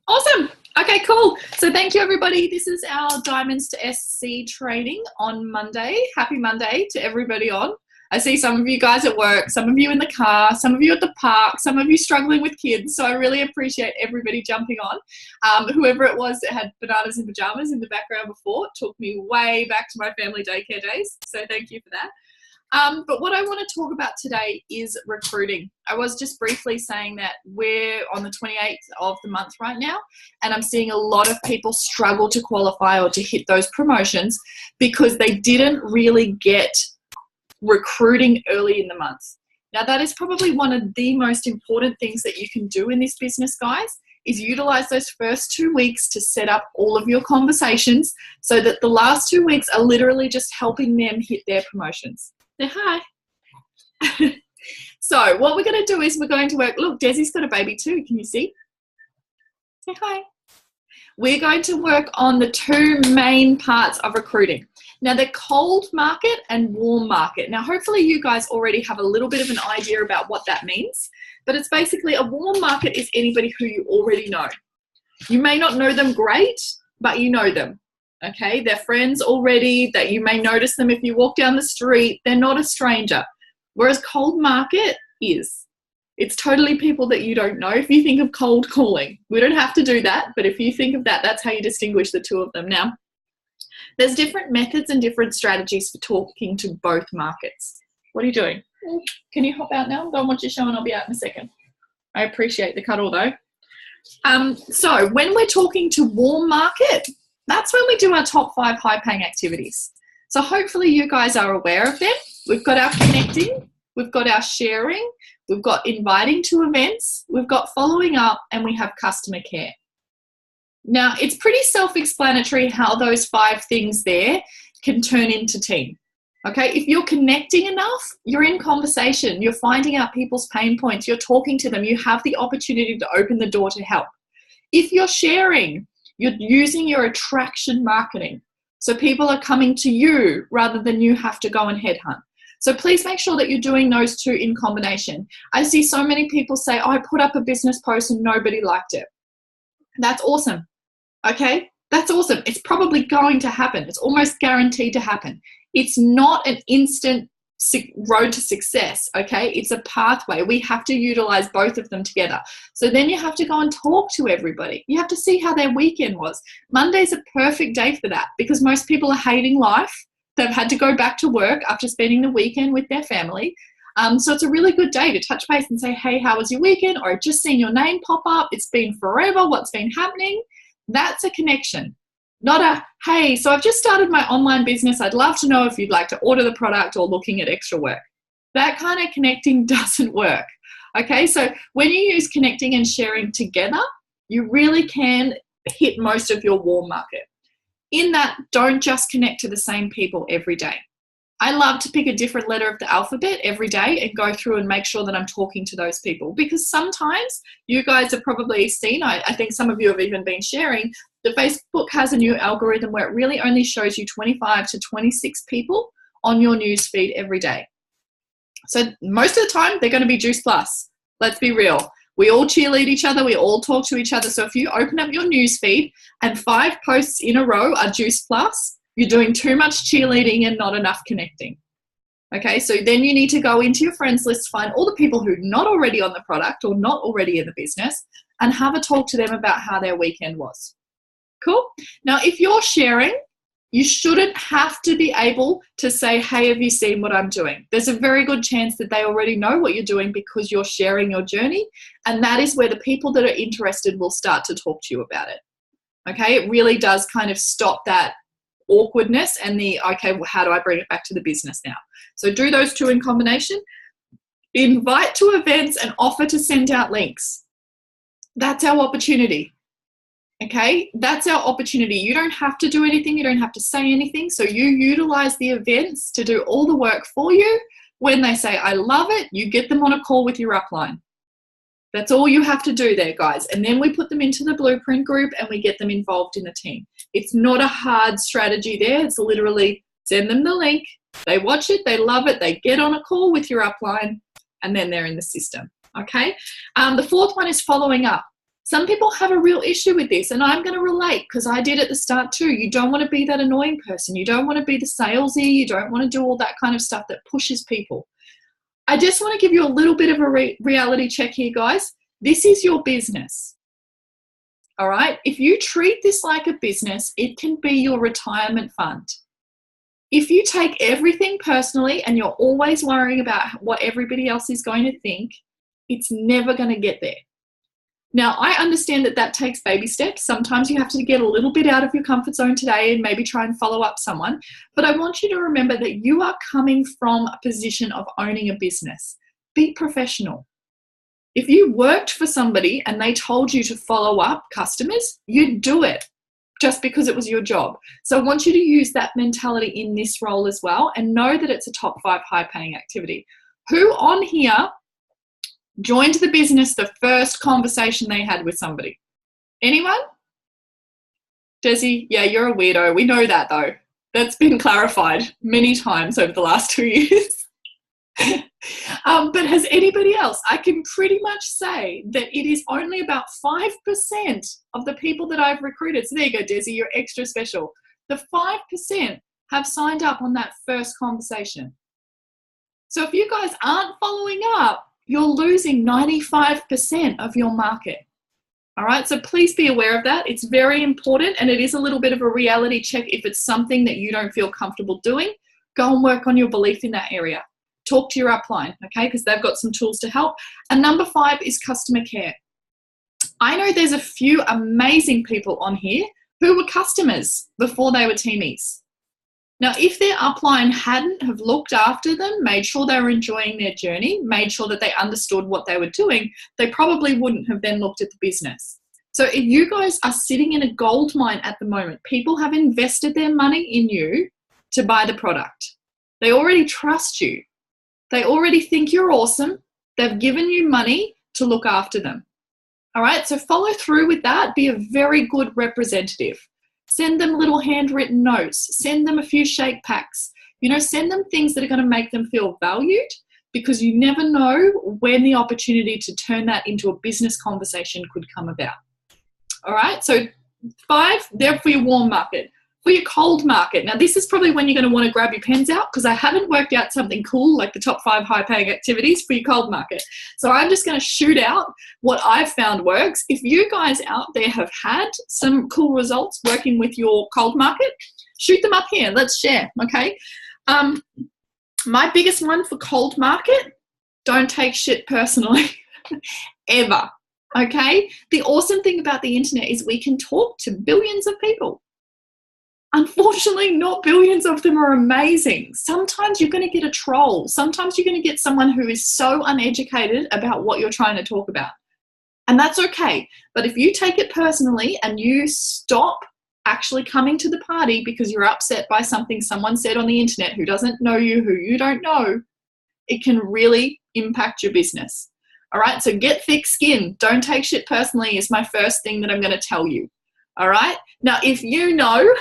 Awesome. Okay, cool. So thank you, everybody. This is our Diamonds to SC training on Monday. Happy Monday to everybody on. I see some of you guys at work, some of you in the car, some of you at the park, some of you struggling with kids. So I really appreciate everybody jumping on. Whoever it was that had bananas in pajamas in the background before took me way back to my family daycare days. So thank you for that. But what I want to talk about today is recruiting. I was just briefly saying that we're on the 28th of the month right now, and I'm seeing a lot of people struggle to qualify or to hit those promotions because they didn't really get recruiting early in the month. Now, that is probably one of the most important things that you can do in this business, guys, is utilize those first 2 weeks to set up all of your conversations so that the last 2 weeks are literally just helping them hit their promotions. Say hi. So what we're going to do is we're going to work. Look, Desi's got a baby too. Can you see? Say hi. We're going to work on the two main parts of recruiting. Now, they're cold market and warm market. Now, hopefully you guys already have a little bit of an idea about what that means, but it's basically a warm market is anybody who you already know. You may not know them great, but you know them. Okay, they're friends already, that you may notice them if you walk down the street. They're not a stranger. Whereas cold market is. It's totally people that you don't know. If you think of cold calling, we don't have to do that, but if you think of that, that's how you distinguish the two of them. Now, there's different methods and different strategies for talking to both markets. What are you doing? Can you hop out now? Go and watch your show and I'll be out in a second. I appreciate the cuddle though. So when we're talking to warm market, that's when we do our top 5 high-paying activities. So hopefully you guys are aware of them. We've got our connecting, we've got our sharing, we've got inviting to events, we've got following up, and we have customer care. Now, it's pretty self-explanatory how those 5 things there can turn into team. Okay, if you're connecting enough, you're in conversation, you're finding out people's pain points, you're talking to them, you have the opportunity to open the door to help. If you're sharing, you're using your attraction marketing. So people are coming to you rather than you have to go and headhunt. So please make sure that you're doing those two in combination. I see so many people say, oh, I put up a business post and nobody liked it. That's awesome. Okay, that's awesome. It's probably going to happen. It's almost guaranteed to happen. It's not an instant road to success, okay? It's a pathway. We have to utilize both of them together. So then you have to go and talk to everybody. You have to see how their weekend was. Monday's a perfect day for that because most people are hating life. They've had to go back to work after spending the weekend with their family. So it's a really good day to touch base and say, hey, how was your weekend? Or I've just seen your name pop up. It's been forever. What's been happening? That's a connection. Not a, hey, so I've just started my online business. I'd love to know if you'd like to order the product or looking at extra work. That kind of connecting doesn't work. Okay, so when you use connecting and sharing together, you really can hit most of your warm market. In that, don't just connect to the same people every day. I love to pick a different letter of the alphabet every day and go through and make sure that I'm talking to those people, because sometimes you guys have probably seen, I think some of you have even been sharing, that Facebook has a new algorithm where it really only shows you 25 to 26 people on your news feed every day. So most of the time they're going to be Juice Plus. Let's be real. We all cheerlead each other. We all talk to each other. So if you open up your news feed and 5 posts in a row are Juice Plus, you're doing too much cheerleading and not enough connecting. Okay, so then you need to go into your friends list, find all the people who are not already on the product or not already in the business, and have a talk to them about how their weekend was. Cool? Now, if you're sharing, you shouldn't have to be able to say, hey, have you seen what I'm doing? There's a very good chance that they already know what you're doing because you're sharing your journey, and that is where the people that are interested will start to talk to you about it. Okay, it really does kind of stop that awkwardness and the, okay, well, how do I bring it back to the business now? So do those two in combination. Invite to events and offer to send out links. That's our opportunity. Okay, that's our opportunity. You don't have to do anything. You don't have to say anything. So you utilize the events to do all the work for you. When they say, I love it, you get them on a call with your upline. That's all you have to do there, guys. And then we put them into the blueprint group and we get them involved in the team. It's not a hard strategy there. It's literally send them the link. They watch it. They love it. They get on a call with your upline and then they're in the system. Okay. The fourth one is following up. Some people have a real issue with this, and I'm going to relate because I did at the start too. You don't want to be that annoying person. You don't want to be the salesy. You don't want to do all that kind of stuff that pushes people. I just want to give you a little bit of a reality check here, guys. This is your business. All right? If you treat this like a business, it can be your retirement fund. If you take everything personally and you're always worrying about what everybody else is going to think, it's never going to get there. Now, I understand that that takes baby steps. Sometimes you have to get a little bit out of your comfort zone today and maybe try and follow up someone. But I want you to remember that you are coming from a position of owning a business. Be professional. If you worked for somebody and they told you to follow up customers, you'd do it just because it was your job. So I want you to use that mentality in this role as well and know that it's a top 5 high-paying activity. Who on here joined the business the first conversation they had with somebody? Anyone? Desi, yeah, you're a weirdo. We know that though. That's been clarified many times over the last 2 years. But has anybody else? I can pretty much say that it is only about 5% of the people that I've recruited. So there you go, Desi, you're extra special. The 5% have signed up on that first conversation. So if you guys aren't following up, you're losing 95% of your market. All right, so please be aware of that. It's very important, and it is a little bit of a reality check. If it's something that you don't feel comfortable doing, go and work on your belief in that area. Talk to your upline, okay, because they've got some tools to help. And number 5 is customer care. I know there's a few amazing people on here who were customers before they were teamies. Now, if their upline hadn't have looked after them, made sure they were enjoying their journey, made sure that they understood what they were doing, they probably wouldn't have then looked at the business. So if you guys are sitting in a gold mine at the moment, people have invested their money in you to buy the product. They already trust you. They already think you're awesome. They've given you money to look after them. All right, so follow through with that. Be a very good representative. Send them little handwritten notes. Send them a few shake packs. You know, send them things that are going to make them feel valued, because you never know when the opportunity to turn that into a business conversation could come about. All right, so 5, they're for your warm market. For your cold market, now this is probably when you're going to want to grab your pens out, because I haven't worked out something cool like the top 5 high-paying activities for your cold market. So I'm just going to shoot out what I've found works. If you guys out there have had some cool results working with your cold market, shoot them up here. Let's share, okay? My biggest one for cold market, don't take shit personally, ever, okay? The awesome thing about the internet is we can talk to billions of people. Unfortunately, not billions of them are amazing. Sometimes you're going to get a troll. Sometimes you're going to get someone who is so uneducated about what you're trying to talk about. And that's okay. But if you take it personally and you stop actually coming to the party because you're upset by something someone said on the internet who doesn't know you, who you don't know, it can really impact your business. All right, so get thick skin. Don't take shit personally is my first thing that I'm going to tell you. All right, now if you know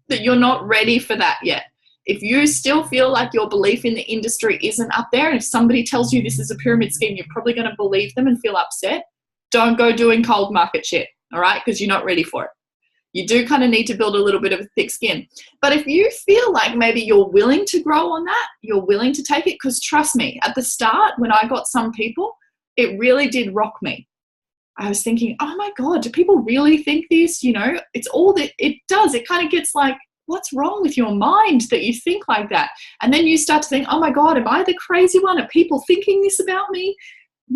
that you're not ready for that yet, if you still feel like your belief in the industry isn't up there, and if somebody tells you this is a pyramid scheme, you're probably going to believe them and feel upset, don't go doing cold market shit, all right, because you're not ready for it. You do kind of need to build a little bit of a thick skin. But if you feel like maybe you're willing to grow on that, you're willing to take it, because trust me, at the start when I got some people, it really did rock me. I was thinking, oh my God, do people really think this? You know, it's all that it does. It kind of gets like, what's wrong with your mind that you think like that? And then you start to think, oh my God, am I the crazy one? Are people thinking this about me?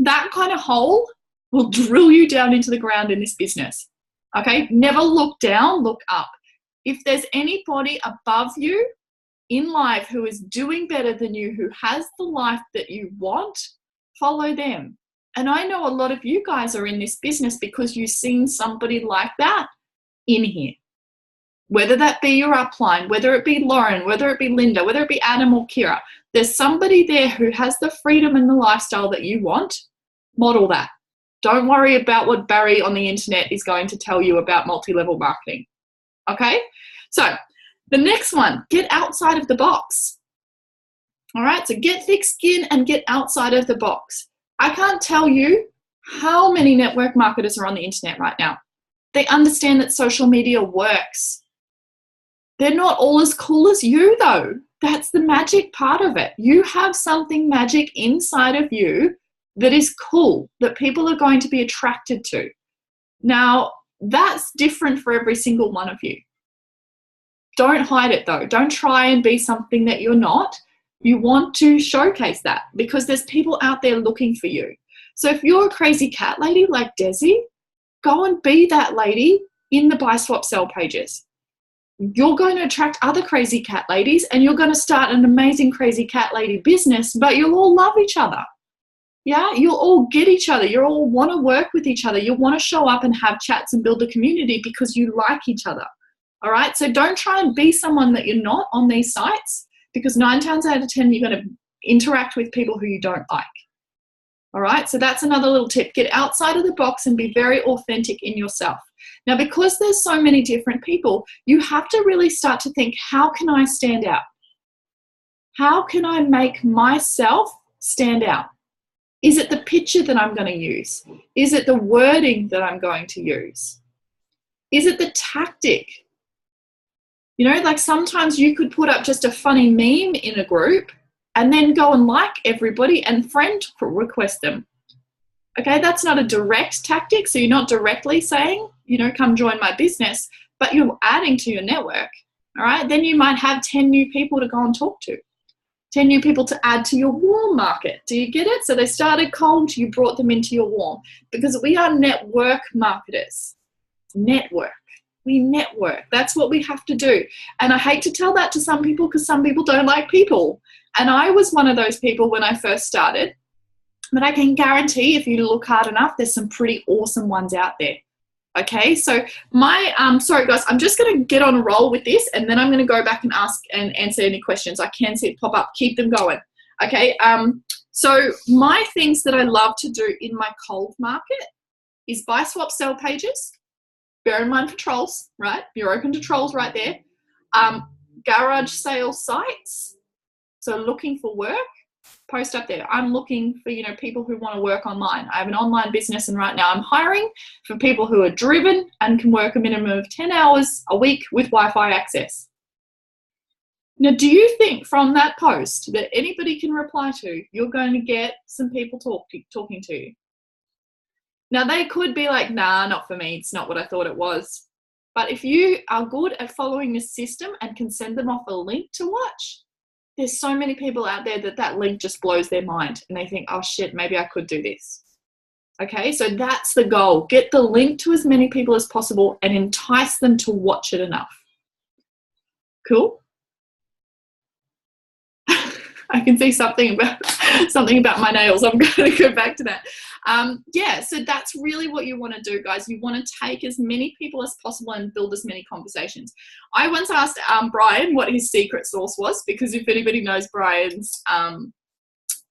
That kind of hole will drill you down into the ground in this business. Okay, never look down, look up. If there's anybody above you in life who is doing better than you, who has the life that you want, follow them. And I know a lot of you guys are in this business because you've seen somebody like that in here. Whether that be your upline, whether it be Lauren, whether it be Linda, whether it be Adam or Kira, there's somebody there who has the freedom and the lifestyle that you want. Model that. Don't worry about what Barry on the internet is going to tell you about multi-level marketing. Okay? So the next one, get outside of the box. All right? So get thick skin and get outside of the box. I can't tell you How many network marketers are on the internet right now? They understand that social media works. They're not all as cool as you, though. That's the magic part of it. You have something magic inside of you that is cool, that people are going to be attracted to. Now, that's different for every single one of you. Don't hide it, though. Don't try and be something that you're not. You want to showcase that because there's people out there looking for you. So if you're a crazy cat lady like Desi, go and be that lady in the buy, swap, sell pages. You're going to attract other crazy cat ladies and you're going to start an amazing crazy cat lady business, but you'll all love each other. Yeah, you'll all get each other. You'll all want to work with each other. You'll want to show up and have chats and build a community because you like each other. All right, so don't try and be someone that you're not on these sites because 9 times out of 10, you're going to interact with people who you don't like. All right, so that's another little tip. Get outside of the box and be very authentic in yourself. Now, because there's so many different people, you have to really start to think, how can I stand out? How can I make myself stand out? Is it the picture that I'm going to use? Is it the wording that I'm going to use? Is it the tactic? You know, like sometimes you could put up just a funny meme in a group and then go and like everybody and friend request them. Okay, that's not a direct tactic. So you're not directly saying, you know, come join my business, but you're adding to your network. All right, then you might have 10 new people to go and talk to. 10 new people to add to your warm market. Do you get it? So they started cold, you brought them into your warm. Because we are network marketers. Network. We network. That's what we have to do. And I hate to tell that to some people because some people don't like people. And I was one of those people when I first started. But I can guarantee if you look hard enough, there's some pretty awesome ones out there. Okay, so sorry guys, I'm just going to get on a roll with this and then I'm going to go back and ask and answer any questions. I can see it pop up. Keep them going. Okay, so my things that I love to do in my cold market is buy, swap, sell pages. Bear in mind for trolls, right? You're open to trolls right there. Garage sale sites. So looking for work. Post up there. I'm looking for, you know, people who want to work online. I have an online business and right now I'm hiring for people who are driven and can work a minimum of 10 hours a week with Wi-Fi access. Now, do you think from that post that anybody can reply to, you're going to get some people talking to you? Now, they could be like, nah, not for me. It's not what I thought it was. But if you are good at following this system and can send them off a link to watch, there's so many people out there that link just blows their mind and they think, oh shit, maybe I could do this. Okay, so that's the goal. Get the link to as many people as possible and entice them to watch it enough. Cool? I can see something about my nails. I'm going to go back to that. Yeah, so that's really what you want to do, guys. You want to take as many people as possible and build as many conversations. I once asked Brian what his secret sauce was, because if anybody knows Brian's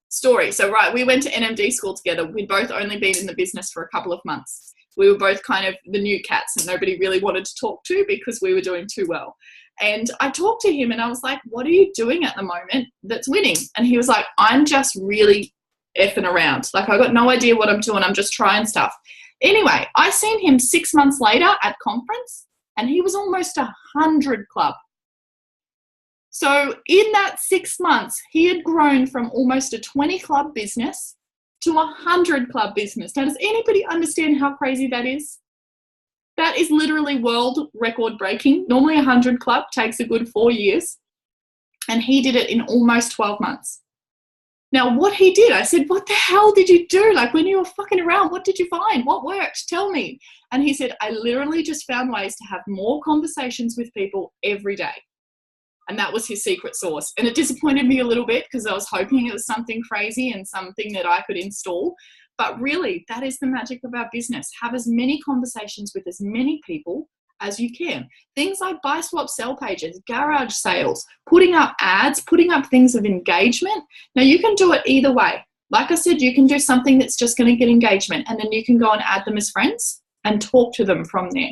story. So, right, we went to NMD school together. We'd both only been in the business for a couple of months. We were both kind of the new cats and nobody really wanted to talk to because we were doing too well. And I talked to him and I was like, what are you doing at the moment that's winning? And he was like, I'm just really effing around. Like, I got no idea what I'm doing. I'm just trying stuff. Anyway, I seen him 6 months later at conference and he was almost 100 club. So in that 6 months, he had grown from almost a 20 club business to a 100 club business. Now, does anybody understand how crazy that is? That is literally world record breaking. Normally 100 club takes a good 4 years. And he did it in almost 12 months. Now, what he did, I said, what the hell did you do? Like, when you were fucking around, what did you find? What worked? Tell me. And he said, I literally just found ways to have more conversations with people every day. And that was his secret sauce. And it disappointed me a little bit because I was hoping it was something crazy and something that I could install. But really, that is the magic of our business. Have as many conversations with as many people as you can. Things like buy, swap, sell pages, garage sales, putting up ads, putting up things of engagement. Now, you can do it either way. Like I said, you can do something that's just going to get engagement and then you can go and add them as friends and talk to them from there.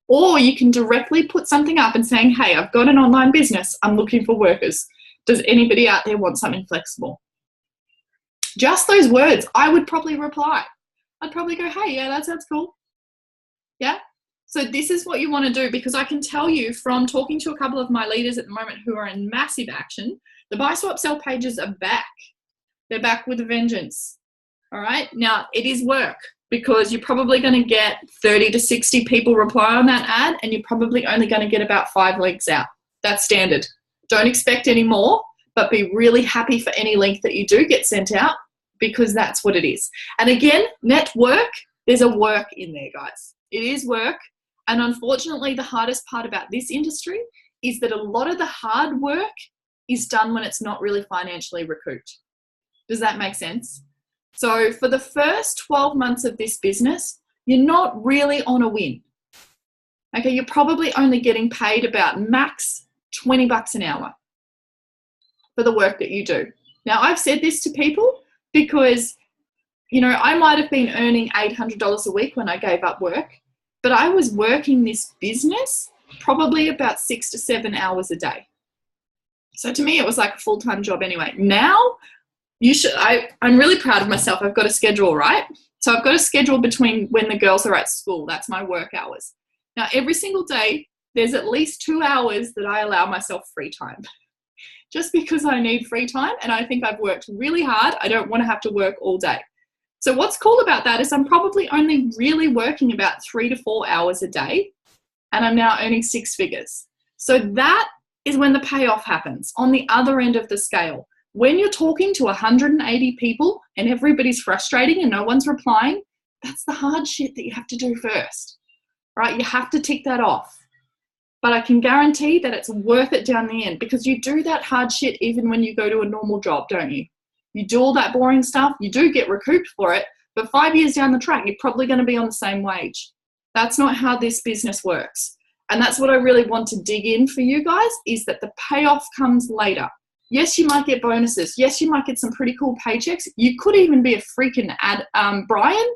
Or you can directly put something up and saying, hey, I've got an online business. I'm looking for workers. Does anybody out there want something flexible? Just those words, I would probably reply. I'd probably go, hey, yeah, that sounds cool. Yeah. So this is what you want to do, because I can tell you from talking to a couple of my leaders at the moment who are in massive action, the buy, swap, sell pages are back. They're back with a vengeance. All right. Now it is work, because you're probably going to get 30 to 60 people reply on that ad, and you're probably only going to get about 5 links out. That's standard. Don't expect any more, but be really happy for any link that you do get sent out, because that's what it is. And again, network, there's a work in there, guys. It is work. And unfortunately, the hardest part about this industry is that a lot of the hard work is done when it's not really financially recouped. Does that make sense? So for the first 12 months of this business, you're not really on a win. Okay, you're probably only getting paid about max $20 an hour for the work that you do. Now, I've said this to people because, you know, I might have been earning $800 a week when I gave up work, but I was working this business probably about 6 to 7 hours a day. So to me, it was like a full-time job anyway. Now, I'm really proud of myself. I've got a schedule, right? So I've got a schedule between when the girls are at school. That's my work hours. Now, every single day, there's at least 2 hours that I allow myself free time. Just because I need free time, and I think I've worked really hard. I don't want to have to work all day. So what's cool about that is I'm probably only really working about 3 to 4 hours a day, and I'm now earning 6 figures. So that is when the payoff happens on the other end of the scale. When you're talking to 180 people and everybody's frustrating and no one's replying, that's the hard shit that you have to do first, right? You have to tick that off. But I can guarantee that it's worth it down the end, because you do that hard shit even when you go to a normal job, don't you? You do all that boring stuff, you do get recouped for it, but 5 years down the track, you're probably going to be on the same wage. That's not how this business works. And that's what I really want to dig in for you guys, is that the payoff comes later. Yes, you might get bonuses. Yes, you might get some pretty cool paychecks. You could even be a freaking Brian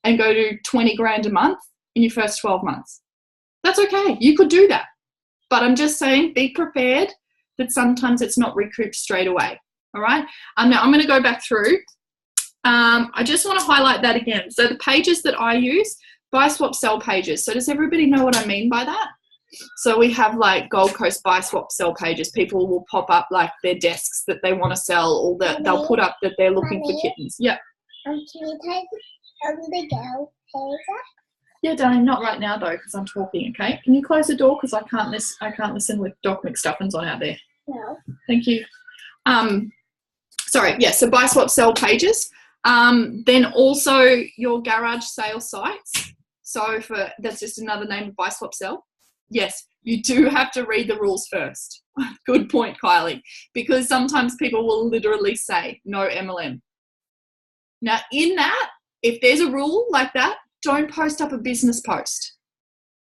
and go to 20 grand a month in your first 12 months. That's okay. You could do that. But I'm just saying, be prepared that sometimes it's not recouped straight away. All right. Now I'm going to go back through. I just want to highlight that again. So the pages that I use, buy, swap, sell pages. So does everybody know what I mean by that? So we have like Gold Coast buy, swap, sell pages. People will pop up like their desks that they want to sell, or that they'll put up that they're looking for kittens. Yeah. Can you take the girl page up? Yeah, darling, not right now though, because I'm talking. Okay, can you close the door, because I can't listen with Doc McStuffins on out there. No. Thank you. Sorry. Yeah. So buy, swap, sell pages. Then also your garage sale sites. So that's just another name of buy, swap, sell. Yes, you do have to read the rules first. Good point, Kylie, because sometimes people will literally say no MLM. Now, in that, if there's a rule like that, don't post up a business post.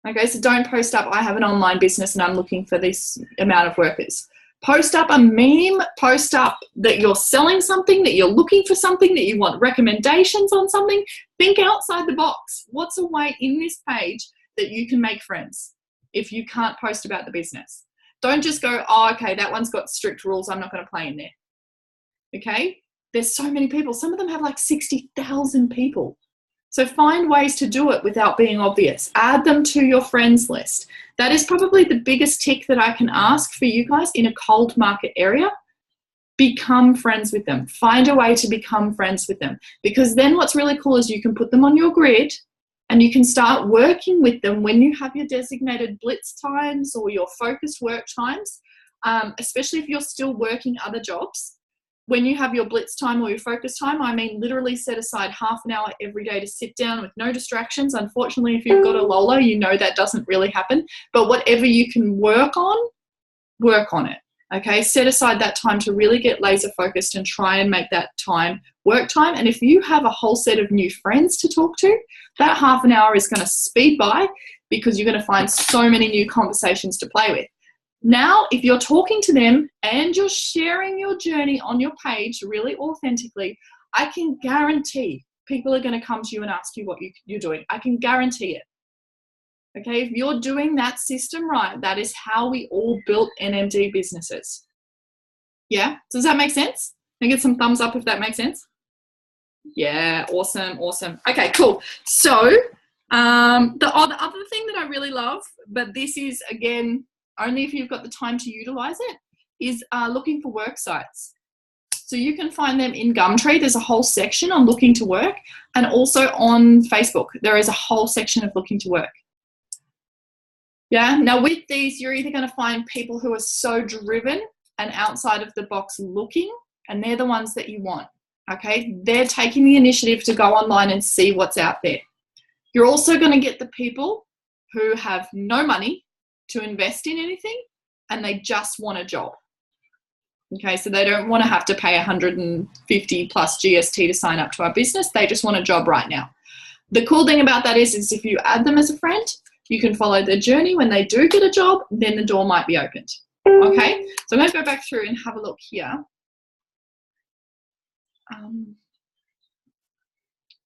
Okay, so don't post up, I have an online business and I'm looking for this amount of workers. Post up a meme, post up that you're selling something, that you're looking for something, that you want recommendations on something. Think outside the box. What's a way in this page that you can make friends if you can't post about the business? Don't just go, oh, okay, that one's got strict rules, I'm not going to play in there. Okay? There's so many people. Some of them have like 60,000 people. So find ways to do it without being obvious. Add them to your friends list. That is probably the biggest tick that I can ask for you guys in a cold market area. Become friends with them. Find a way to become friends with them. Because then what's really cool is you can put them on your grid and you can start working with them when you have your designated blitz times or your focused work times, especially if you're still working other jobs. When you have your blitz time or your focus time, I mean literally set aside half an hour every day to sit down with no distractions. Unfortunately, if you've got a Lola, you know that doesn't really happen. But whatever you can work on it. Okay, set aside that time to really get laser focused and try and make that time work time. And if you have a whole set of new friends to talk to, that half an hour is going to speed by because you're going to find so many new conversations to play with. Now, if you're talking to them and you're sharing your journey on your page really authentically, I can guarantee people are going to come to you and ask you what you're doing. I can guarantee it. Okay, if you're doing that system right, that is how we all built NMD businesses. Yeah, does that make sense? Can I get some thumbs up if that makes sense? Yeah, awesome, awesome. Okay, cool. So the other thing that I really love, but this is, again, only if you've got the time to utilize it, is looking for work sites. So you can find them in Gumtree. There's a whole section on looking to work, and also on Facebook, there is a whole section of looking to work. Yeah, now with these, you're either going to find people who are so driven and outside of the box looking, and they're the ones that you want. Okay, they're taking the initiative to go online and see what's out there. You're also going to get the people who have no money to invest in anything and they just want a job. Okay, so they don't want to have to pay 150 plus GST to sign up to our business. They just want a job right now. The cool thing about that is if you add them as a friend, you can follow their journey. When they do get a job, then the door might be opened. Okay, so I'm going to go back through and have a look here.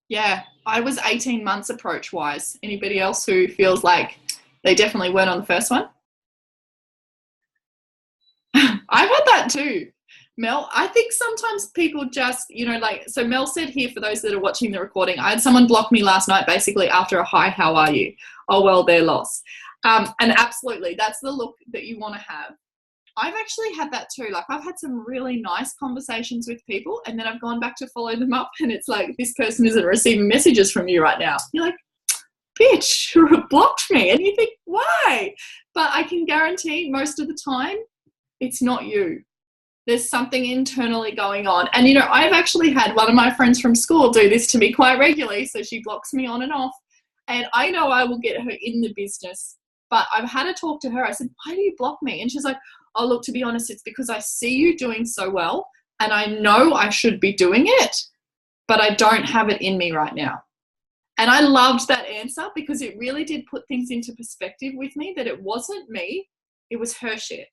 Yeah, I was 18 months approach wise. Anybody else who feels like they definitely weren't on the first one? I've had that too, Mel. I think sometimes people just, like, so Mel said here, for those that are watching the recording, I had someone block me last night basically after a hi, how are you? Oh, well, they're lost. And absolutely, that's the look that you want to have. I've actually had that too. Like, I've had some really nice conversations with people, and then I've gone back to follow them up, and it's like, this person isn't receiving messages from you right now. You're like, bitch, you blocked me. And you think, why? But I can guarantee most of the time, it's not you. There's something internally going on. And, I've actually had one of my friends from school do this to me quite regularly. So she blocks me on and off. And I know I will get her in the business. But I've had to talk to her. I said, why do you block me? And she's like, oh, look, to be honest, it's because I see you doing so well. And I know I should be doing it, but I don't have it in me right now. And I loved that answer because it really did put things into perspective with me, that it wasn't me. It was her shit.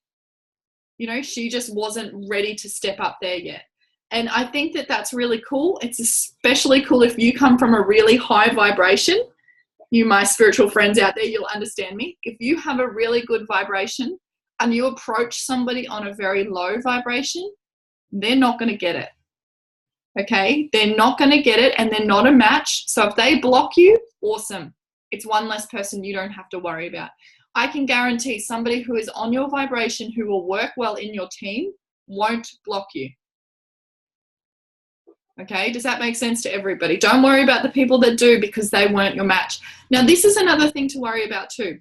She just wasn't ready to step up there yet. And I think that that's really cool. It's especially cool if you come from a really high vibration. You, my spiritual friends out there, you'll understand me. If you have a really good vibration and you approach somebody on a very low vibration, they're not going to get it. Okay? They're not going to get it, and they're not a match. So if they block you, awesome. It's one less person you don't have to worry about. I can guarantee somebody who is on your vibration, who will work well in your team, won't block you. Okay, does that make sense to everybody? Don't worry about the people that do, because they weren't your match. Now, this is another thing to worry about too.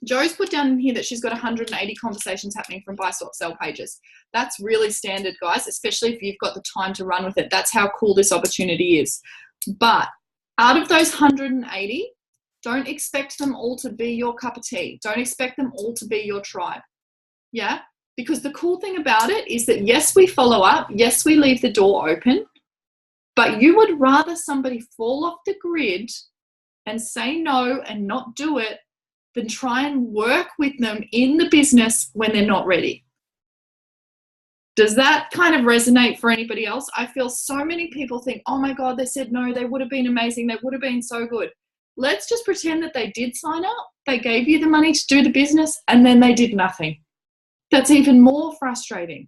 Joe's put down in here that she's got 180 conversations happening from buy, swap, sell pages. That's really standard, guys, especially if you've got the time to run with it. That's how cool this opportunity is. But out of those 180, don't expect them all to be your cup of tea. Don't expect them all to be your tribe. Yeah? Because the cool thing about it is that, yes, we follow up. Yes, we leave the door open. But you would rather somebody fall off the grid and say no and not do it than try and work with them in the business when they're not ready. Does that kind of resonate for anybody else? I feel so many people think, oh my God, they said no, they would have been amazing. They would have been so good. Let's just pretend that they did sign up, they gave you the money to do the business, and then they did nothing. That's even more frustrating.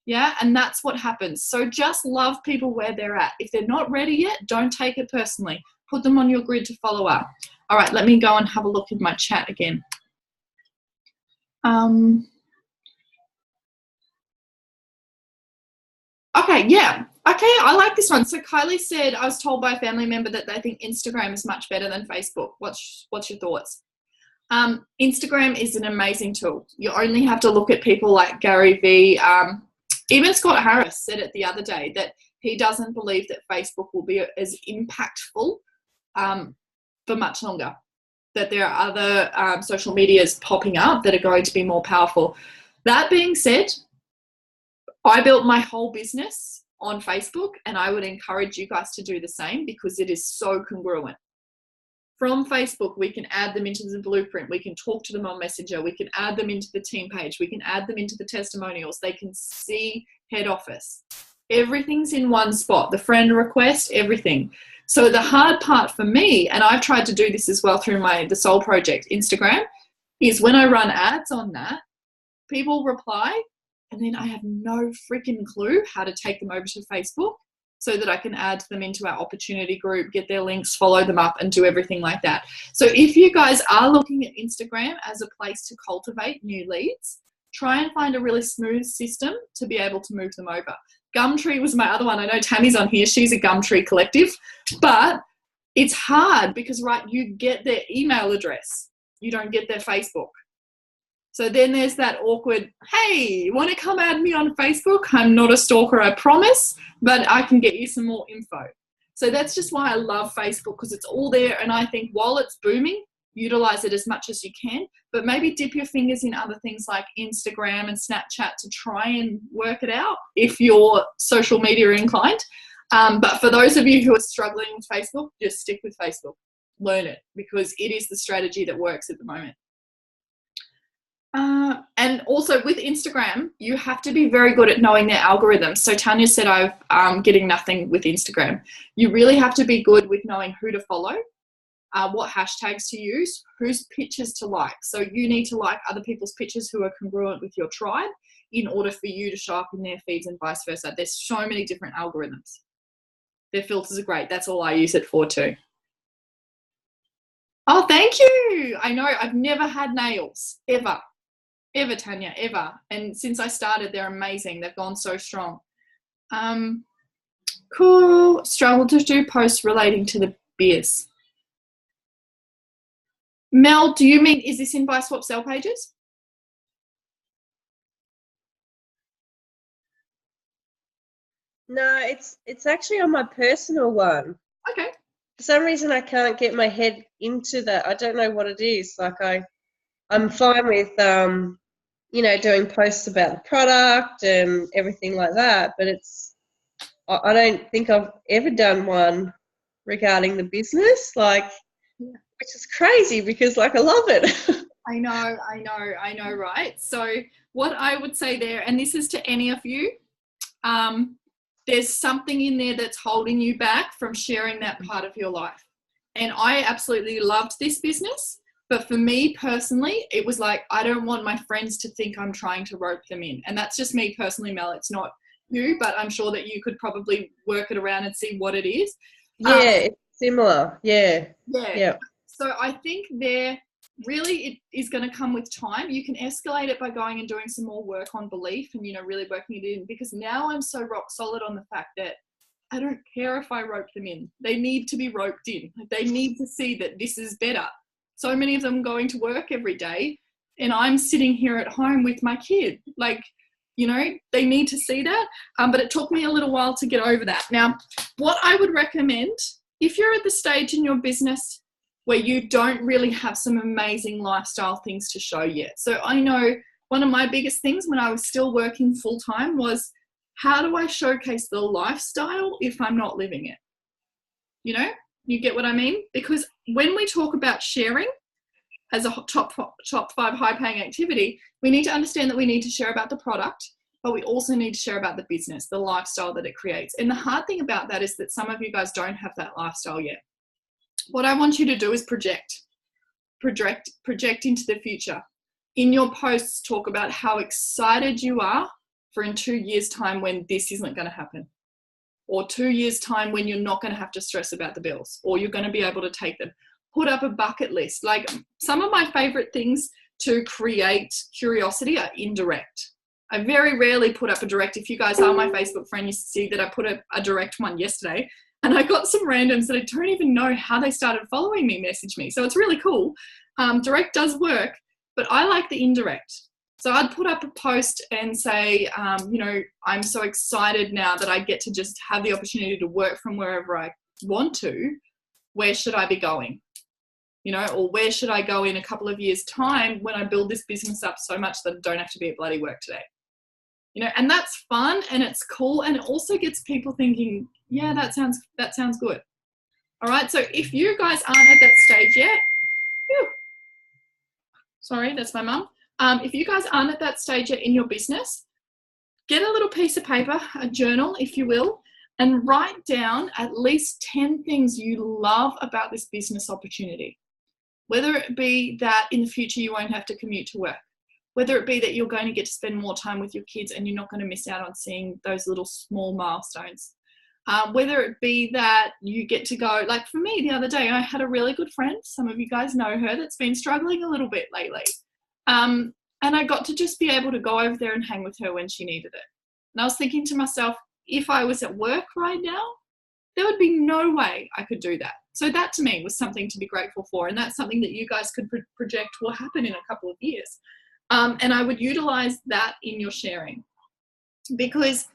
Yeah, and that's what happens. So just love people where they're at. If they're not ready yet, don't take it personally. Put them on your grid to follow up. All right, let me go and have a look at my chat again. Okay, yeah. Okay, I like this one. So Kylie said, I was told by a family member that they think Instagram is much better than Facebook. What's your thoughts? Instagram is an amazing tool. You only have to look at people like Gary Vee. Even Scott Harris said it the other day that he doesn't believe that Facebook will be as impactful for much longer, that there are other social medias popping up that are going to be more powerful. That being said, I built my whole business on Facebook, and I would encourage you guys to do the same because it is so congruent. From Facebook, we can add them into the blueprint. We can talk to them on Messenger. We can add them into the team page. We can add them into the testimonials. They can see head office. Everything's in one spot. The friend request, everything. So the hard part for me, and I've tried to do this as well through the Soul Project Instagram, is when I run ads on that, people reply, and then I have no freaking clue how to take them over to Facebook. so that I can add them into our opportunity group, get their links, follow them up, and do everything like that. So if you guys are looking at Instagram as a place to cultivate new leads, try and find a really smooth system to be able to move them over. Gumtree was my other one. I know Tammy's on here. She's a Gumtree collective, but it's hard because, right, you get their email address. You don't get their Facebook. So then there's that awkward, hey, want to come add me on Facebook? I'm not a stalker, I promise, but I can get you some more info. So that's just why I love Facebook, because it's all there. And I think while it's booming, utilize it as much as you can, but maybe dip your fingers in other things like Instagram and Snapchat to try and work it out if you're social media inclined. But for those of you who are struggling with Facebook, just stick with Facebook. Learn it, because it is the strategy that works at the moment. And also with Instagram, you have to be very good at knowing their algorithms. So Tanya said I'm getting nothing with Instagram. You really have to be good with knowing who to follow, what hashtags to use, whose pictures to like. So you need to like other people's pictures who are congruent with your tribe in order for you to show up in their feeds and vice versa. There's so many different algorithms. Their filters are great. That's all I use it for too. Oh, thank you. I know I've never had nails, ever, Tanya, ever. And since I started, they're amazing. They've gone so strong. Cool. Struggle to do posts relating to the beers. Mel, do you mean, is this in Buy Swap Sell pages? No, it's actually on my personal one. Okay. For some reason, I can't get my head into that. I don't know what it is. Like I'm fine with doing posts about the product and everything like that, but I don't think I've ever done one regarding the business, which is crazy because I love it. I know, right? So what I would say there, and this is to any of you, there's something in there that's holding you back from sharing that part of your life. And I absolutely loved this business, but for me personally, it was like, I don't want my friends to think I'm trying to rope them in. And that's just me personally, Mel. It's not you, but I'm sure that you could probably work it around and see what it is. Yeah, it's similar. Yeah. So I think it is going to come with time. You can escalate it by going and doing some more work on belief and, really working it in, because now I'm so rock solid on the fact that I don't care if I rope them in. They need to be roped in. They need to see that this is better. So many of them going to work every day and I'm sitting here at home with my kid. They need to see that. But it took me a little while to get over that. Now, what I would recommend, if you're at the stage in your business where you don't really have some amazing lifestyle things to show yet. So I know one of my biggest things when I was still working full time was, how do I showcase the lifestyle if I'm not living it? You get what I mean? Because when we talk about sharing as a top 5 high paying activity, we need to understand that we need to share about the product, but we also need to share about the business, the lifestyle that it creates. And the hard thing about that is that some of you guys don't have that lifestyle yet. What I want you to do is project into the future. In your posts, talk about how excited you are for in 2 years' time when this isn't going to happen, or 2 years' time when you're not going to have to stress about the bills, or you're going to be able to take them. Put up a bucket list. Like, some of my favorite things to create curiosity are indirect. I very rarely put up a direct. If you guys are my Facebook friend, you see that I put a direct one yesterday. And I got some randoms that I don't even know how they started following me message me. So it's really cool. Direct does work, but I like the indirect. So I'd put up a post and say, I'm so excited now that I get to just have the opportunity to work from wherever I want to. Where should I be going? Or where should I go in a couple of years' time when I build this business up so much that I don't have to be at bloody work today? And that's fun and it's cool, and it also gets people thinking, yeah, that sounds good. All right, so if you guys aren't at that stage yet, sorry, that's my mum. If you guys aren't at that stage yet in your business, get a little piece of paper, a journal, if you will, and write down at least 10 things you love about this business opportunity. Whether it be that in the future you won't have to commute to work, whether it be that you're going to get to spend more time with your kids and you're not going to miss out on seeing those little small milestones. Whether it be that you get to go, like for me the other day, I had a really good friend, some of you guys know her, that's been struggling a little bit lately. And I got to just be able to go over there and hang with her when she needed it. And I was thinking to myself, if I was at work right now, there would be no way I could do that. So that to me was something to be grateful for. And that's something that you guys could project will happen in a couple of years. And I would utilize that in your sharing, because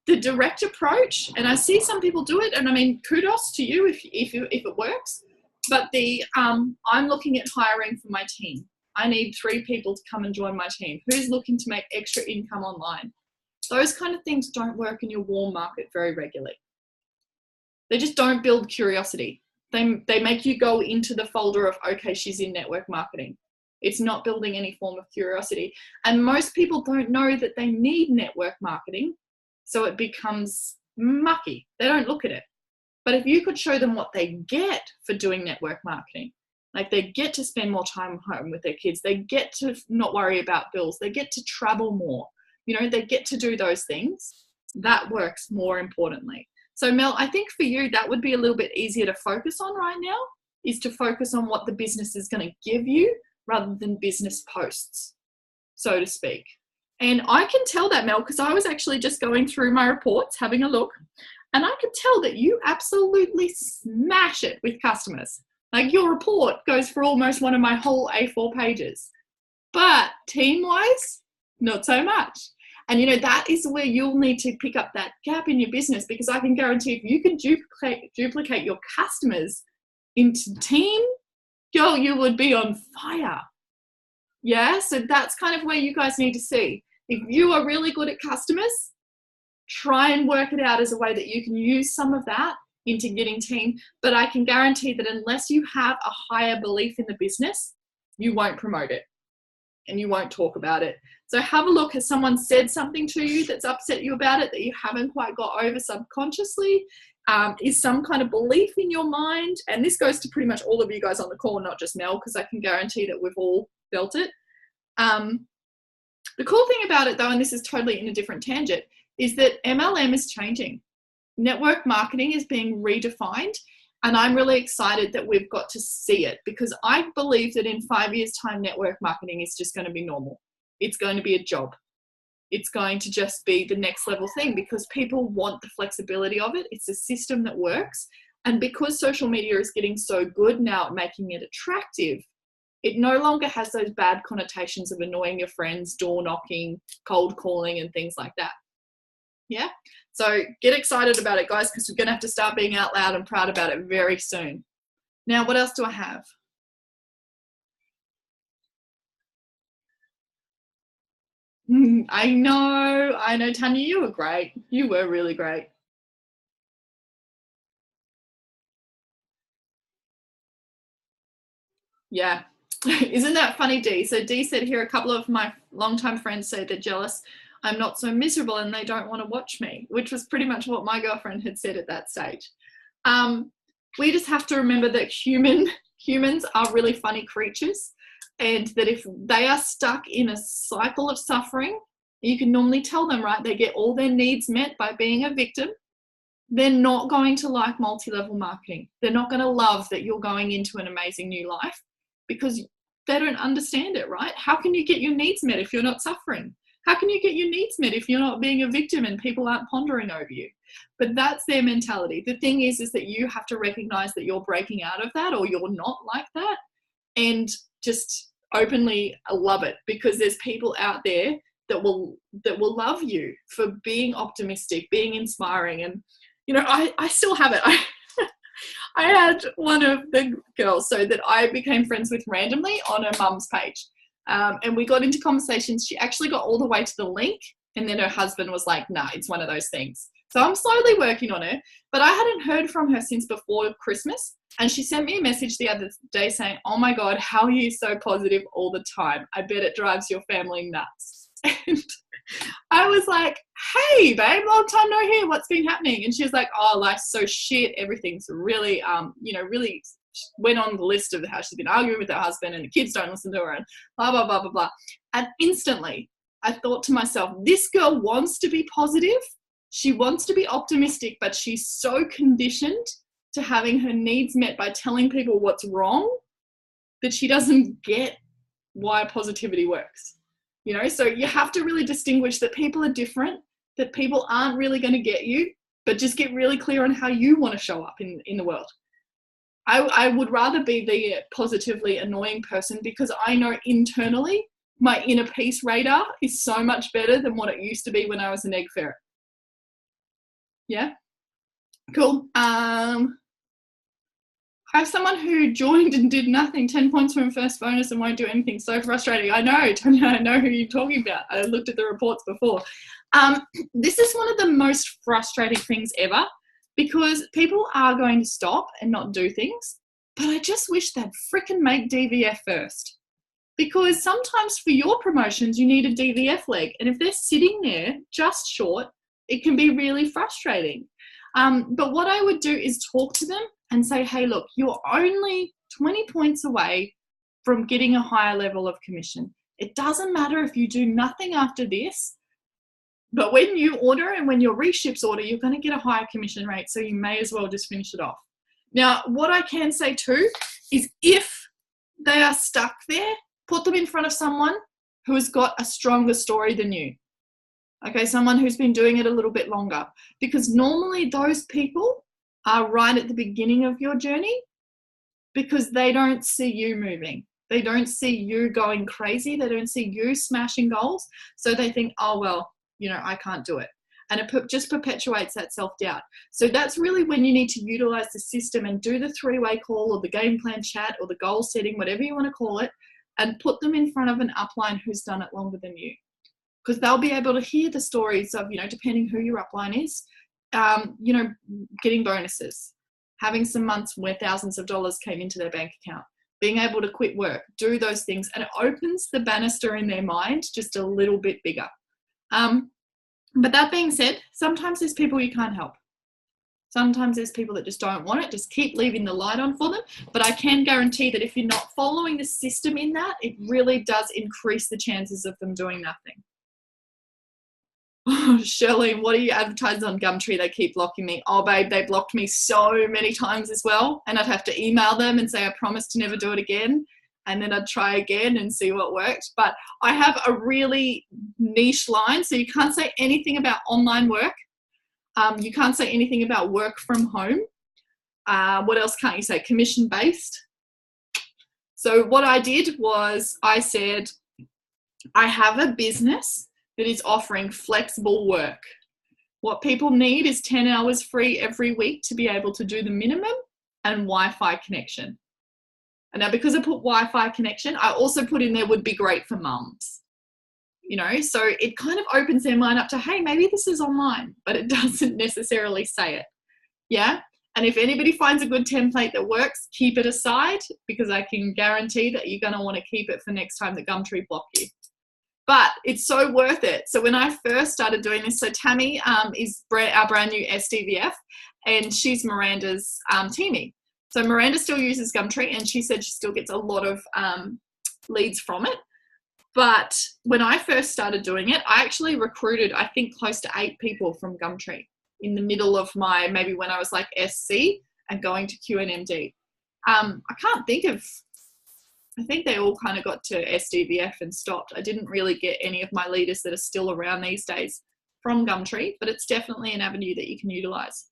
the direct approach, and I see some people do it, and I mean, kudos to you if it works, but I'm looking at hiring for my team. I need 3 people to come and join my team. Who's looking to make extra income online? Those kind of things don't work in your warm market very regularly. They just don't build curiosity. They make you go into the folder of, okay, she's in network marketing. It's not building any form of curiosity. And most people don't know that they need network marketing, so it becomes mucky. They don't look at it. But if you could show them what they get for doing network marketing, like they get to spend more time home with their kids, they get to not worry about bills, they get to travel more, they get to do those things, that works more importantly. So Mel, I think for you, that would be a little bit easier to focus on right now, is to focus on what the business is going to give you rather than business posts, so to speak. And I can tell that, Mel, because I was actually just going through my reports, having a look, and I could tell that you absolutely smash it with customers. Like your report goes for almost one of my whole A4 pages. But team-wise, not so much. And, that is where you'll need to pick up that gap in your business, because I can guarantee if you can duplicate your customers into team, girl, you would be on fire. Yeah, so that's kind of where you guys need to see. If you are really good at customers, try and work it out as a way that you can use some of that into getting team. But I can guarantee that unless you have a higher belief in the business, you won't promote it and you won't talk about it. So have a look. Has someone said something to you that's upset you about it that you haven't quite got over subconsciously? Is some kind of belief in your mind? And this goes to pretty much all of you guys on the call, not just Mel, because I can guarantee that we've all felt it. The cool thing about it though, and this is totally in a different tangent, is that MLM is changing. Network marketing is being redefined, and I'm really excited that we've got to see it, because I believe that in 5 years' time, network marketing is just going to be normal. It's going to be a job. It's going to just be the next level thing, because people want the flexibility of it. It's a system that works. And because social media is getting so good now at making it attractive, it no longer has those bad connotations of annoying your friends, door knocking, cold calling, and things like that. Yeah? So get excited about it, guys, because we're going to have to start being out loud and proud about it very soon. Now, what else do I have? I know, Tanya, you were great. You were really great. Yeah. Isn't that funny, Dee? So Dee said here, a couple of my longtime friends say they're jealous I'm not so miserable and they don't want to watch me, which was pretty much what my girlfriend had said at that stage. We just have to remember that humans are really funny creatures, and that if they are stuck in a cycle of suffering, you can normally tell them, right, they get all their needs met by being a victim. They're not going to like multi-level marketing. They're not going to love that you're going into an amazing new life, because they don't understand it, right? How can you get your needs met if you're not suffering? How can you get your needs met if you're not being a victim and people aren't pondering over you? But that's their mentality. The thing is that you have to recognize that you're breaking out of that, or you're not like that, and just openly love it, because there's people out there that will love you for being optimistic, being inspiring. And I still have it. I had one of the girls so that I became friends with randomly on her mum's page. And we got into conversations. She actually got all the way to the link, and then her husband was like, nah, it's one of those things. So I'm slowly working on her, but I hadn't heard from her since before Christmas. And she sent me a message the other day saying, oh my God, how are you so positive all the time? I bet it drives your family nuts. And I was like, hey babe, long time no hear, what's been happening? And she was like, oh, life's so shit, everything's really really went on the list of how she's been arguing with her husband and the kids don't listen to her and blah blah blah blah blah. And instantly I thought to myself, this girl wants to be positive, She wants to be optimistic, but she's so conditioned to having her needs met by telling people what's wrong that she doesn't get why positivity works. You know, so you have to really distinguish that people are different, that people aren't really going to get you, but just get really clear on how you want to show up in the world. I would rather be the positively annoying person, because I know internally my inner peace radar is so much better than what it used to be when I was an egg ferret. Yeah, cool. I have someone who joined and did nothing, 10 points from first bonus and won't do anything. So frustrating. I know, Tanya, I know who you're talking about. I looked at the reports before. This is one of the most frustrating things ever, because people are going to stop and not do things, but I just wish they'd freaking make DVF first. Because sometimes for your promotions, you need a DVF leg. And if they're sitting there just short, it can be really frustrating. But what I would do is talk to them and say, hey, look, you're only 20 points away from getting a higher level of commission. It doesn't matter if you do nothing after this, but when you order and when your reships order, you're going to get a higher commission rate, so you may as well just finish it off. Now, what I can say too is if they are stuck there, put them in front of someone who has got a stronger story than you. Okay, someone who's been doing it a little bit longer, because normally those people are right at the beginning of your journey because they don't see you moving. They don't see you going crazy. They don't see you smashing goals. So they think, oh, well, you know, I can't do it. And it just perpetuates that self-doubt. So that's really when you need to utilize the system and do the three-way call or the game plan chat or the goal setting, whatever you want to call it, and put them in front of an upline who's done it longer than you. Because they'll be able to hear the stories of, you know, depending who your upline is, you know, getting bonuses, having some months where thousands of dollars came into their bank account, being able to quit work, do those things. And it opens the banister in their mind just a little bit bigger. But that being said, sometimes there's people you can't help. Sometimes there's people that just don't want it. Just keep leaving the light on for them. But I can guarantee that if you're not following the system in that, it really does increase the chances of them doing nothing. Oh, Shirley, what are you advertising on Gumtree? They keep blocking me. Oh, babe, they blocked me so many times as well. And I'd have to email them and say, I promise to never do it again. And then I'd try again and see what worked. But I have a really niche line. So you can't say anything about online work. You can't say anything about work from home. What else can't you say? Commission-based. So what I did was I said, I have a business that is offering flexible work. What people need is 10 hours free every week to be able to do the minimum and Wi-Fi connection. And now because I put Wi-Fi connection, I also put in there would be great for mums. You know, so it kind of opens their mind up to, hey, maybe this is online, but it doesn't necessarily say it. Yeah. And if anybody finds a good template that works, keep it aside, because I can guarantee that you're going to want to keep it for next time that Gumtree block you. But it's so worth it. So when I first started doing this, so Tammy is our brand new SDVF, and she's Miranda's teamie. So Miranda still uses Gumtree, and she said she still gets a lot of leads from it. But when I first started doing it, I actually recruited, I think, close to 8 people from Gumtree in the middle of my, maybe when I was like SC and going to QNMD. I can't think of, I think they all kind of got to SDVF and stopped. I didn't really get any of my leaders that are still around these days from Gumtree, but it's definitely an avenue that you can utilize.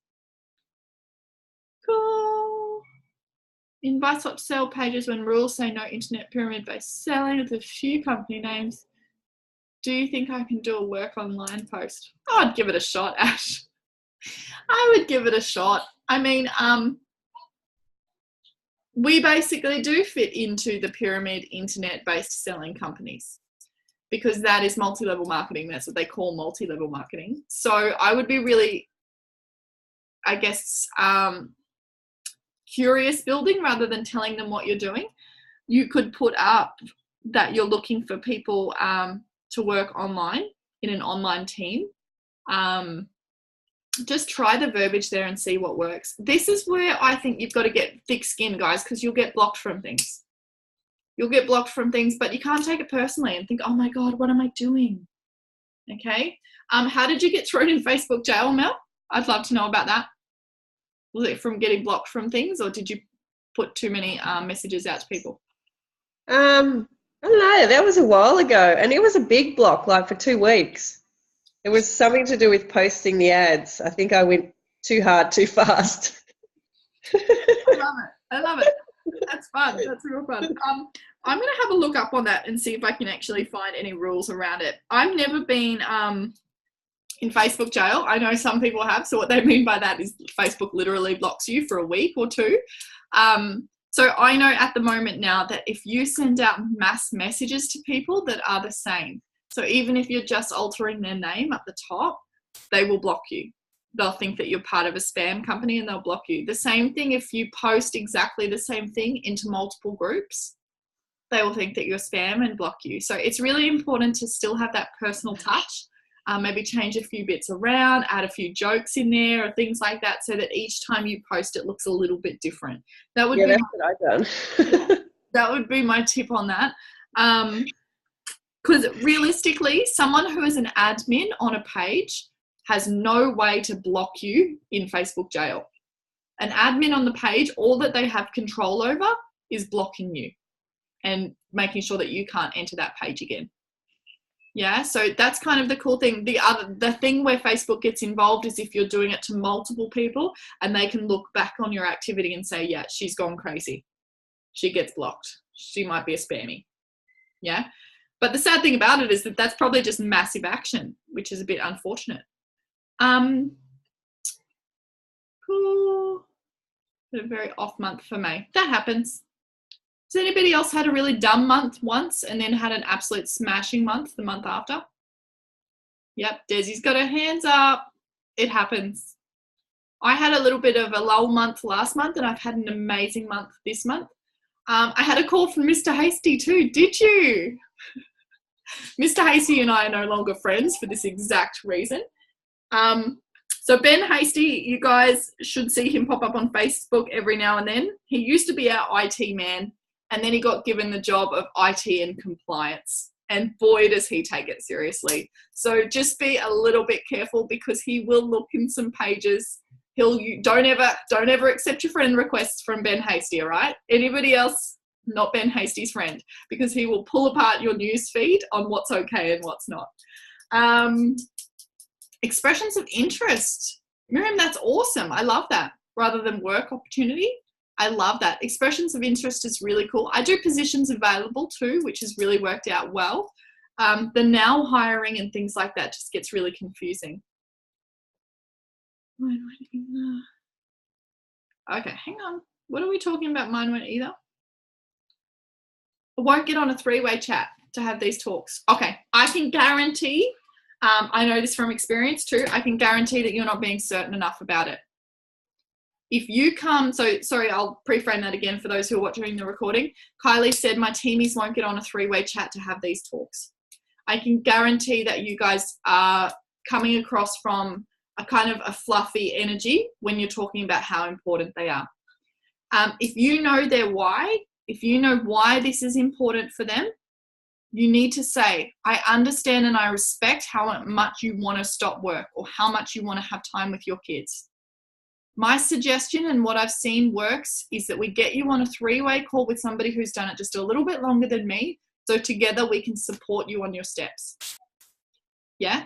Cool. In buy swap sell pages, when rules say no internet pyramid-based selling with a few company names, do you think I can do a work online post? Oh, I'd give it a shot, Ash. I would give it a shot. I mean, we basically do fit into the pyramid internet-based selling companies because that is multi-level marketing. That's what they call multi-level marketing. So I would be really, I guess, curious building rather than telling them what you're doing. You could put up that you're looking for people to work online in an online team. Just try the verbiage there and see what works. This is where I think you've got to get thick skin, guys, because you'll get blocked from things. You'll get blocked from things, but you can't take it personally and think, oh my God, what am I doing? Okay. How did you get thrown in Facebook jail, Mel? I'd love to know about that. Was it from getting blocked from things, or did you put too many messages out to people? I don't know. That was a while ago, and it was a big block, like for 2 weeks. It was something to do with posting the ads. I think I went too hard, too fast. I love it. That's fun. That's real fun. I'm going to have a look up on that and see if I can actually find any rules around it. I've never been in Facebook jail. I know some people have. So what they mean by that is Facebook literally blocks you for a week or two. So I know at the moment now that if you send out mass messages to people that are the same, so even if you're just altering their name at the top, they will block you. They'll think that you're part of a spam company and they'll block you. The same thing if you post exactly the same thing into multiple groups, they will think that you're spam and block you. So it's really important to still have that personal touch. Maybe change a few bits around, add a few jokes in there or things like that, so that each time you post it looks a little bit different. That would that's what I've done. That would be my tip on that. Because realistically, someone who is an admin on a page has no way to block you in Facebook jail. An admin on the page, all that they have control over is blocking you and making sure that you can't enter that page again. Yeah, so that's kind of the cool thing. The thing where Facebook gets involved is if you're doing it to multiple people and they can look back on your activity and say, yeah, she's gone crazy. She gets blocked. She might be a spammy. Yeah. But the sad thing about it is that that's probably just massive action, which is a bit unfortunate. Cool. A very off month for me. That happens. Has anybody else had a really dumb month once and then had an absolute smashing month the month after? Yep, Desi's got her hands up. It happens. I had a little bit of a lull month last month and I've had an amazing month this month. I had a call from Mr. Hasty too. Did you? Mr. Hasty and I are no longer friends for this exact reason. So Ben Hasty, you guys should see him pop up on Facebook every now and then. He used to be our IT man. And then he got given the job of IT and compliance. And boy, does he take it seriously. So just be a little bit careful because he will look in some pages. Don't ever accept your friend requests from Ben Hasty, all right? Anybody else, not Ben Hasty's friend, because he will pull apart your news feed on what's okay and what's not. Expressions of interest. Miriam, that's awesome. I love that. Rather than work opportunity. I love that. Expressions of interest is really cool. I do positions available too, which has really worked out well. The now hiring and things like that just gets really confusing. Okay, hang on. What are we talking about? Mine won't either. I won't get on a three-way chat to have these talks. Okay, I can guarantee, I know this from experience too, I can guarantee that you're not being certain enough about it. If you come, sorry, I'll pre-frame that again for those who are watching the recording. Kylie said my teamies won't get on a three-way chat to have these talks. I can guarantee that you guys are coming across from a kind of a fluffy energy when you're talking about how important they are. If you know their why, if you know why this is important for them, you need to say, I understand and I respect how much you want to stop work or how much you want to have time with your kids. My suggestion and what I've seen works is that we get you on a three-way call with somebody who's done it just a little bit longer than me. So together we can support you on your steps. Yeah.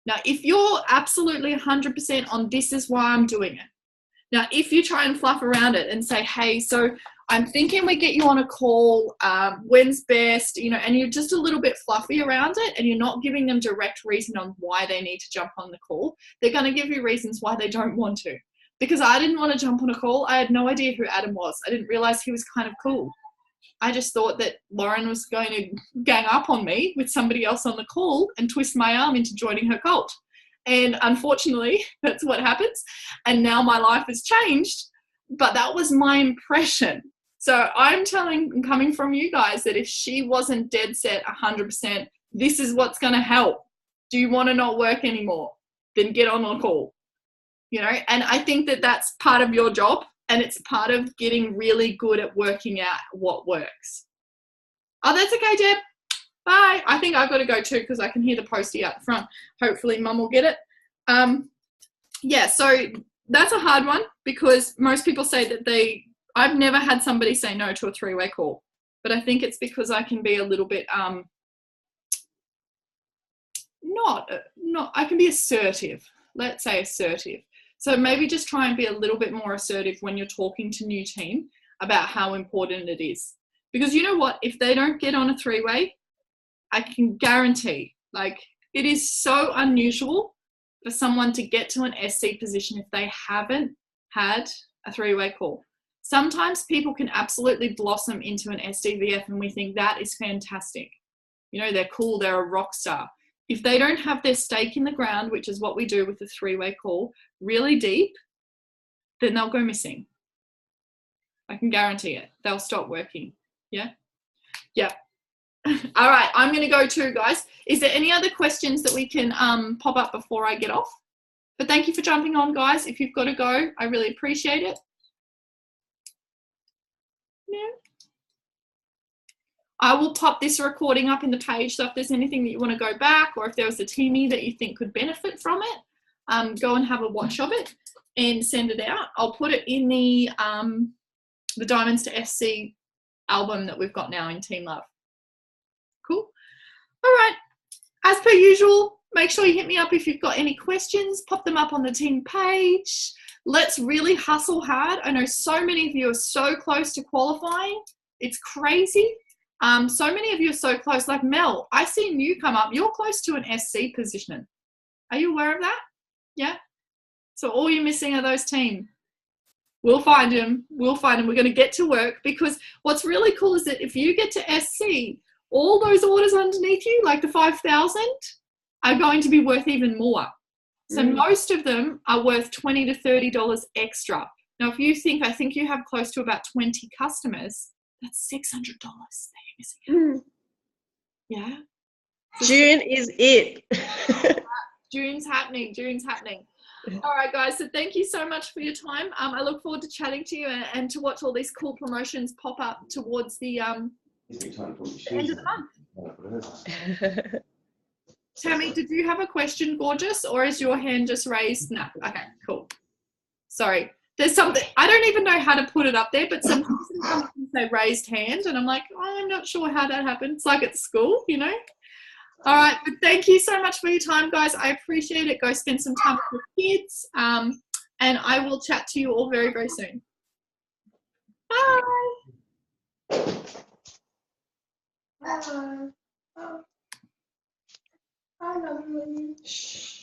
Now, if you're absolutely 100% on this is why I'm doing it. Now, if you try and fluff around it and say, hey, so I'm thinking we get you on a call, when's best, and you're just a little bit fluffy around it and you're not giving them direct reason on why they need to jump on the call, they're going to give you reasons why they don't want to. Because I didn't want to jump on a call. I had no idea who Adam was. I didn't realize he was kind of cool. I just thought that Lauren was going to gang up on me with somebody else on the call and twist my arm into joining her cult. And unfortunately, that's what happens. And now my life has changed, but that was my impression. So I'm coming from you guys that if she wasn't dead set 100%, this is what's going to help. Do you want to not work anymore? Then get on a call. And I think that that's part of your job and it's part of getting really good at working out what works. Oh, that's okay, Deb. Bye. I think I've got to go too because I can hear the postie out the front. Hopefully Mum will get it. Yeah, so that's a hard one because most people say that I've never had somebody say no to a three-way call, but I think it's because I can be a little bit, I can be assertive. Let's say assertive. So maybe just try and be a little bit more assertive when you're talking to new team about how important it is. Because you know what? If they don't get on a three-way, I can guarantee, like, it is so unusual for someone to get to an SC position if they haven't had a three-way call. Sometimes people can absolutely blossom into an SDVF and we think that is fantastic. You know, they're cool, they're a rock star. If they don't have their stake in the ground, which is what we do with the three-way call, really deep, then they'll go missing. I can guarantee it. They'll stop working. Yeah? Yeah. All right, I'm going to go too, guys. Is there any other questions that we can pop up before I get off? But thank you for jumping on, guys. If you've got to go, I really appreciate it. No. I will pop this recording up in the page, so if there's anything that you want to go back or if there was a teamie that you think could benefit from it, go and have a watch of it and send it out. I'll put it in the Diamonds to SC album that we've got now in Team Love. Cool. All right. As per usual, make sure you hit me up if you've got any questions. Pop them up on the team page. Let's really hustle hard. I know so many of you are so close to qualifying. It's crazy. So many of you are so close. Like Mel, I seen you come up. You're close to an SC position. Are you aware of that? Yeah. So all you're missing are those teams. We'll find them. We'll find them. We're going to get to work because what's really cool is that if you get to SC, all those orders underneath you, like the 5,000, are going to be worth even more. So most of them are worth $20 to $30 extra. Now, if you think, I think you have close to about 20 customers, that's $600 that you're missing out. Yeah. So June is it. June's happening. June's happening. All right, guys. So thank you so much for your time. I look forward to chatting to you and to watch all these cool promotions pop up towards the end of the month. Tammy, did you have a question, gorgeous, or is your hand just raised? No. Okay, cool. Sorry. There's something, I don't even know how to put it up there, but sometimes someone can say raised hand, and I'm like, I'm not sure how that happens. It's like at school, you know? All right, but thank you so much for your time, guys. I appreciate it. Go spend some time with your kids, and I will chat to you all very, very soon. Bye. Shh.